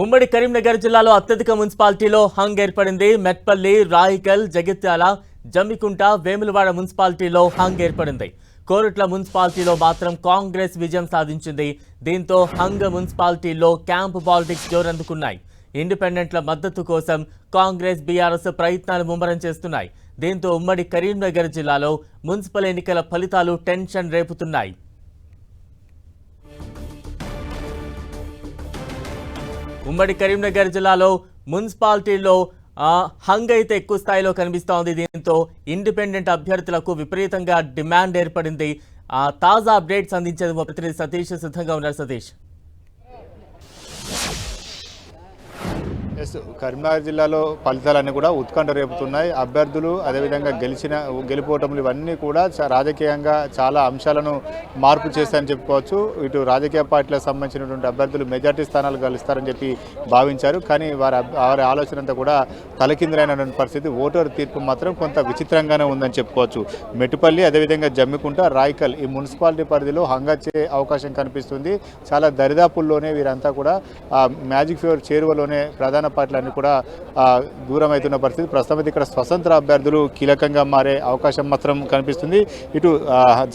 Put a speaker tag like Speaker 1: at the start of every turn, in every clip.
Speaker 1: ఉమ్మడి కరీంనగర్ జిల్లాలో అత్యధిక మున్సిపాలిటీలో హంగ్ ఏర్పడింది. మెట్పల్లి, రాయికల్, జగిత్యాల, జమ్మికుంట, వేములవాడ మున్సిపాలిటీలో హంగ్ ఏర్పడింది. కోరుట్ల మున్సిపాలిటీలో మాత్రం కాంగ్రెస్ విజయం సాధించింది. దీంతో హంగ్ మున్సిపాలిటీలో క్యాంప్ పాలిటిక్స్ జోరందుకున్నాయి. ఇండిపెండెంట్ల మద్దతు కోసం కాంగ్రెస్, బీఆర్ఎస్ ప్రయత్నాలు ముమ్మరం చేస్తున్నాయి. దీంతో ఉమ్మడి కరీంనగర్ జిల్లాలో మున్సిపల్ ఎన్నికల ఫలితాలు టెన్షన్ రేపుతున్నాయి. ఉమ్మడి కరీంనగర్ జిల్లాలో మున్సిపాలిటీలో హంగ్ అయితే ఎక్కువ స్థాయిలో కనిపిస్తోంది. దీంతో ఇండిపెండెంట్ అభ్యర్థులకు విపరీతంగా డిమాండ్ ఏర్పడింది. తాజా అప్డేట్స్ అందించేందుకు ప్రతినిధి సతీష్ సిద్ధంగా ఉన్నారు. సతీష్,
Speaker 2: కరీంనగర్ జిల్లాలో ఫలితాలన్నీ కూడా ఉత్కంఠ రేపుతున్నాయి. అభ్యర్థులు అదేవిధంగా గెలిపోవటములు ఇవన్నీ కూడా రాజకీయంగా చాలా అంశాలను మార్పు చేస్తారని చెప్పుకోవచ్చు. ఇటు రాజకీయ పార్టీలకు సంబంధించినటువంటి అభ్యర్థులు మెజార్టీ స్థానాలు గెలుస్తారని చెప్పి భావించారు. కానీ వారి ఆలోచన అంతా కూడా తలకిందులైనటువంటి పరిస్థితి. ఓటరు తీర్పు మాత్రం కొంత విచిత్రంగానే ఉందని చెప్పుకోవచ్చు. మెట్టుపల్లి, అదేవిధంగా జమ్మికుంట, రాయికల్ ఈ మున్సిపాలిటీ పరిధిలో హంగచ్చే అవకాశం కనిపిస్తుంది. చాలా దరిదాపుల్లోనే వీరంతా కూడా మ్యాజిక్ ఫీవర్ చేరువలోనే ప్రధాన పార్టీలన్నీ కూడా దూరం అవుతున్న పరిస్థితి. ప్రస్తుతం ఇక్కడ స్వతంత్ర అభ్యర్థులు కీలకంగా మారే అవకాశం మాత్రం కనిపిస్తుంది. ఇటు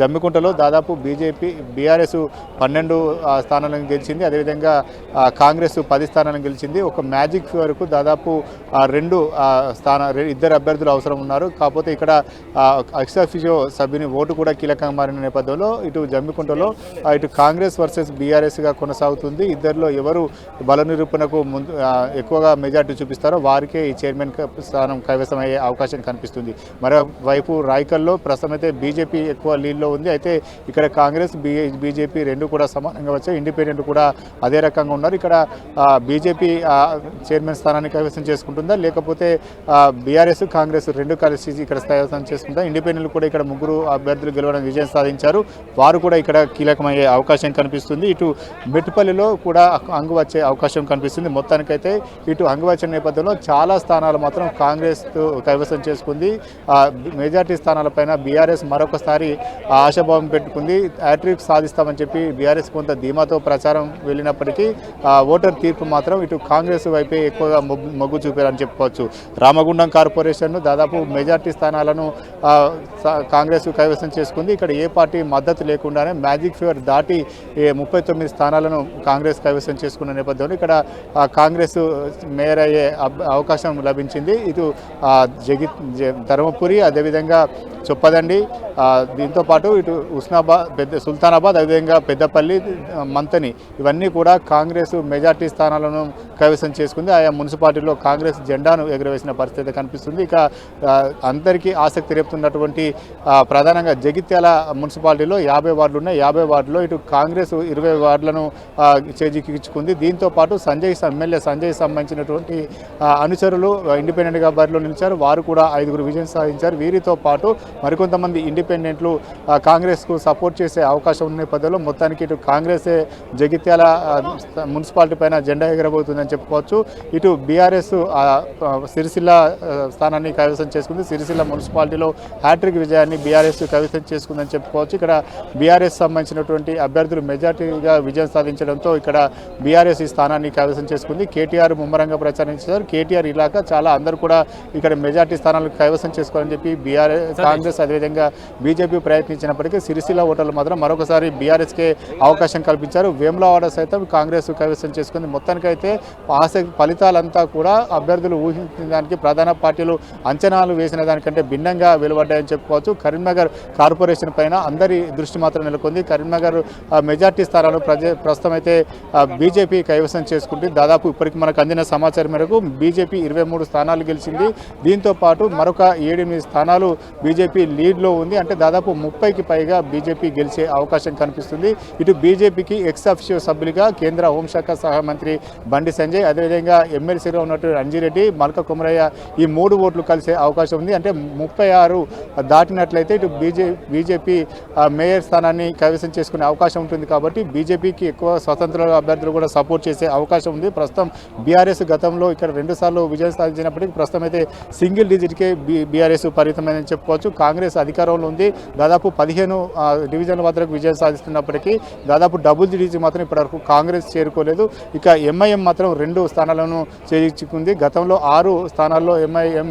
Speaker 2: జమ్మికుంటలో దాదాపు బీఆర్ఎస్ 12 స్థానాలను గెలిచింది. అదేవిధంగా కాంగ్రెస్ 10 స్థానాలను గెలిచింది. ఒక మ్యాజిక్ ఫీవర్కు దాదాపు 2 ఇద్దరు అభ్యర్థులు అవసరం ఉన్నారు. కాకపోతే ఇక్కడ ఎక్స్ అఫిషియో సభ్యుని ఓటు కూడా కీలకంగా మారిన నేపథ్యంలో ఇటు జమ్మికుంటలో ఇటు కాంగ్రెస్ వర్సెస్ బీఆర్ఎస్గా కొనసాగుతుంది. ఇద్దరిలో ఎవరు బల నిరూపణకు ఎక్కువగా మెజార్టీ చూపిస్తారో వారికే ఈ చైర్మన్ స్థానం కైవసం అయ్యే అవకాశం కనిపిస్తుంది. మరోవైపు రాయికల్లో ప్రస్తుతం అయితే బీజేపీ ఎక్కువ లీడ్లో ఉంది. అయితే ఇక్కడ కాంగ్రెస్, బీజేపీ రెండు కూడా సమానంగా వచ్చాయి. ఇండిపెండెంట్ కూడా అదే రకంగా ఉన్నారు. ఇక్కడ బీజేపీ చైర్మన్ స్థానాన్ని కైవసం చేసుకుంటుందా, లేకపోతే బీఆర్ఎస్, కాంగ్రెస్ రెండు కలిసి ఇక్కడ కైవసం చేసుకుంటా. ఇండిపెండెంట్ కూడా ఇక్కడ 3 అభ్యర్థులు గెలవడం విజయం సాధించారు. వారు కూడా ఇక్కడ కీలకమయ్యే అవకాశం కనిపిస్తుంది. ఇటు మెట్టుపల్లిలో కూడా హంగు వచ్చే అవకాశం కనిపిస్తుంది. మొత్తానికైతే ఇటు హంగు వచ్చిన నేపథ్యంలో చాలా స్థానాలు మాత్రం కాంగ్రెస్ కైవసం చేసుకుంది. మెజార్టీ స్థానాలపైన బీఆర్ఎస్ మరొకసారి ఆశాభావం పెట్టుకుంది. హ్యాట్రిక్ సాధిస్తామని చెప్పి బీఆర్ఎస్ కొంత ధీమాతో ప్రచారం వెళ్ళినప్పటికీ ఓటర్ తీర్పు మాత్రం ఇటు కాంగ్రెస్ వైపే ఎక్కువగా మొగ్గు చూపారని చెప్పుకోవచ్చు. రామగుండం కార్పొరేషన్ దాదాపు మెజార్టీ స్థానాలను కాంగ్రెస్ కైవసం చేసుకుంది. ఇక్కడ ఏ పార్టీ మద్దతు లేకుండానే మ్యాజిక్ ఫీవర్ దాటి 39 స్థానాలను కాంగ్రెస్ కైవసం చేసుకున్న నేపథ్యంలో ఇక్కడ కాంగ్రెస్ మేయర్ అయ్యే అవకాశం లభించింది. ఇటు ధర్మపురి, అదేవిధంగా చొప్పదండి, దీంతోపాటు ఇటు సుల్తానాబాద్, అదేవిధంగా పెద్దపల్లి, మంతని ఇవన్నీ కూడా కాంగ్రెస్ మెజార్టీ స్థానాలను కైవసం చేసుకుంది. ఆయా మున్సిపాలిటీలో కాంగ్రెస్ జెండాను ఎగురవేసిన పరిస్థితి కనిపిస్తుంది. ఇక అందరికీ ఆసక్తి రేపుతున్నటువంటి ప్రధానంగా జగిత్యాల మున్సిపాలిటీలో 50 వార్డులు ఉన్నాయి. 50 వార్డులో ఇటు కాంగ్రెస్ 20 వార్డులను చేజిక్కించుకుంది. దీంతోపాటు ఎమ్మెల్యే సంజయ్ సంబంధించినటువంటి అనుచరులు ఇండిపెండెంట్గా బరిలో నిలిచారు. వారు కూడా 5 విజయం సాధించారు. వీరితో పాటు మరికొంతమంది ఇండిపెండెంట్లు కాంగ్రెస్కు సపోర్ట్ చేసే అవకాశం ఉన్న నేపథ్యంలో మొత్తానికి ఇటు కాంగ్రెసే జగిత్యాల మున్సిపాలిటీ పైన జెండా ఎగరబోతుందని చెప్పుకోవచ్చు. ఇటు బీఆర్ఎస్ సిరిసిల్ల స్థానాన్ని కైవసం చేసుకుంది. సిరిసిల్ల మున్సిపాలిటీలో హ్యాట్రిక్ విజయాన్ని బీఆర్ఎస్ కైవసం చేసుకుందని చెప్పుకోవచ్చు. ఇక్కడ బీఆర్ఎస్ సంబంధించినటువంటి అభ్యర్థులు మెజార్టీగా విజయం సాధించడంతో ఇక్కడ బీఆర్ఎస్ ఈ స్థానాన్ని కైవసం చేసుకుంది. కేటీఆర్ ముమ్మరంగా ప్రచారించారు. కేటీఆర్ ఇలాగా చాలా అందరూ కూడా ఇక్కడ మెజార్టీ స్థానాలు కైవసం చేసుకోవాలని చెప్పి బీఆర్ఎస్, కాంగ్రెస్, అదేవిధంగా బీజేపీ ప్రయత్నించినప్పటికీ సిరిసిల్ల ఓటర్లు మాత్రం మరొకసారి బీఆర్ఎస్కే అవకాశం కల్పించారు. వేములవాడ సైతం కాంగ్రెస్ కైవసం చేసుకుంది. మొత్తానికైతే ఫలితాలంతా కూడా అభ్యర్థులు ఊహించిన దానికి, ప్రధాన పార్టీలు అంచనాలు వేసిన దానికంటే భిన్నంగా వెలువడ్డాయని చెప్పుకోవచ్చు. కరీంనగర్ కార్పొరేషన్ పైన అందరి దృష్టి మాత్రం నెలకొంది. కరీంనగర్ మెజార్టీ స్థానాలు ప్రస్తుతం అయితే బీజేపీ కైవసం చేసుకుంటుంది. దాదాపు ఇప్పటికి మనకు అందిన సమాచారం మేరకు బీజేపీ 23 స్థానాలు గెలిచింది. దీంతో పాటు మరొక 7-8 స్థానాలు బీజేపీ లీడ్లో ఉంది. అంటే దాదాపు 30కి పైగా బీజేపీ గెలిచే అవకాశం కనిపిస్తుంది. ఇటు బీజేపీకి ఎక్స్ అఫిషియో సభ్యులుగా కేంద్ర హోంశాఖ సహాయ మంత్రి బండి సంజయ్, అదేవిధంగా ఎమ్మెల్సీగా ఉన్నటువంటి రంజిరెడ్డి, మల్క కుమరయ్య ఈ 3 ఓట్లు కలిసే అవకాశం ఉంది. అంటే 36 దాటినట్లయితే ఇటు బీజేపీ మేయర్ స్థానాన్ని కైవసం చేసుకునే అవకాశం ఉంటుంది. కాబట్టి బీజేపీకి ఎక్కువ స్వతంత్ర అభ్యర్థులు కూడా సపోర్ట్ చేసే అవకాశం ఉంది. ప్రస్తుతం బీఆర్ఎస్ గతంలో ఇక్కడ 2 సార్లు విజయం సాధించినప్పటికీ ప్రస్తుతం అయితే సింగిల్ డిజిట్కే బీఆర్ఎస్ పరిమితమైందని చెప్పుకోవచ్చు. కాంగ్రెస్ అధికారంలో ఉంది. దాదాపు 15 డివిజన్ల వద్దకు విజయం సాధిస్తున్నప్పటికీ దాదాపు డబుల్ డిజిట్ మాత్రం ఇప్పటివరకు కాంగ్రెస్ చేరుకోలేదు. ఇక ఎంఐఎం మాత్రం 2 స్థానాలను చేజిక్కుంది. గతంలో 6 స్థానాల్లో ఎంఐఎం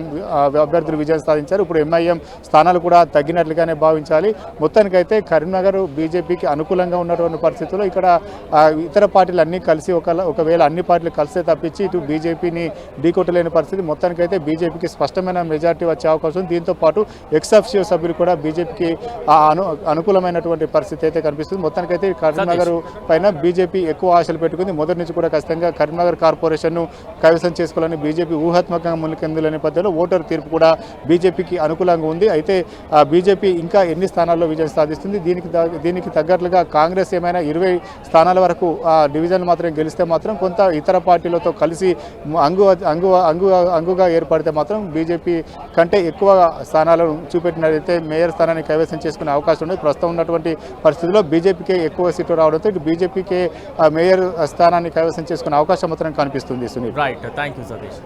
Speaker 2: అభ్యర్థులు విజయం సాధించారు. ఇప్పుడు ఎంఐఎం స్థానాలు కూడా తగ్గినట్లుగానే భావించాలి. మొత్తానికైతే కరీంనగర్ బీజేపీకి అనుకూలంగా ఉన్నటువంటి పరిస్థితుల్లో ఇక్కడ ఇతర పార్టీలు అన్నీ కలిసి ఒకవేళ అన్ని పార్టీలు కలిసే తప్పించి ఇటు బీజేపీని ఢీకొట్టలేని పరిస్థితి. మొత్తానికైతే బీజేపీకి స్పష్టమైన మెజార్టీ వచ్చే అవకాశం ఉంది. దీంతో పాటు ఎక్స్-అఫిషియో సభ్యులు కూడా బీజేపీకి అనుకూలమైనటువంటి పరిస్థితి అయితే కనిపిస్తుంది. మొత్తానికైతే కరీంనగర్ పైన బీజేపీ ఎక్కువ ఆశలు పెట్టుకుంది. మొదటి నుంచి కూడా ఖచ్చితంగా కరీంనగర్ కార్పొరేషన్ను కైవసం చేసుకోవాలని బీజేపీ ఊహాత్మకంగా ముందుకెందుల నేపథ్యంలో ఓటరు తీర్పు కూడా బీజేపీకి అనుకూలంగా ఉంది. అయితే బీజేపీ ఇంకా ఎన్ని స్థానాల్లో విజయం సాధిస్తుంది, దీనికి తగ్గట్లుగా కాంగ్రెస్ ఏమైనా 20 స్థానాల వరకు డివిజన్లు మాత్రం గెలిస్తే మాత్రం కొంత ఇతర పార్టీలతో కలిసి అంగుగా ఏర్పడితే మాత్రం బీజేపీ కంటే ఎక్కువ స్థానాలను చూపెట్టినట్లయితే మేయర్ స్థానాన్ని కైవసం చేసుకునే అవకాశం ఉంది. ప్రస్తుతం ఉన్నటువంటి పరిస్థితుల్లో బీజేపీకే ఎక్కువ సీట్లు రావడంతో ఇటు బీజేపీకే మేయర్ స్థానాన్ని కైవసం చేసుకునే అవకాశం మాత్రం కనిపిస్తుంది. Sunil,
Speaker 1: right, thank you Satish.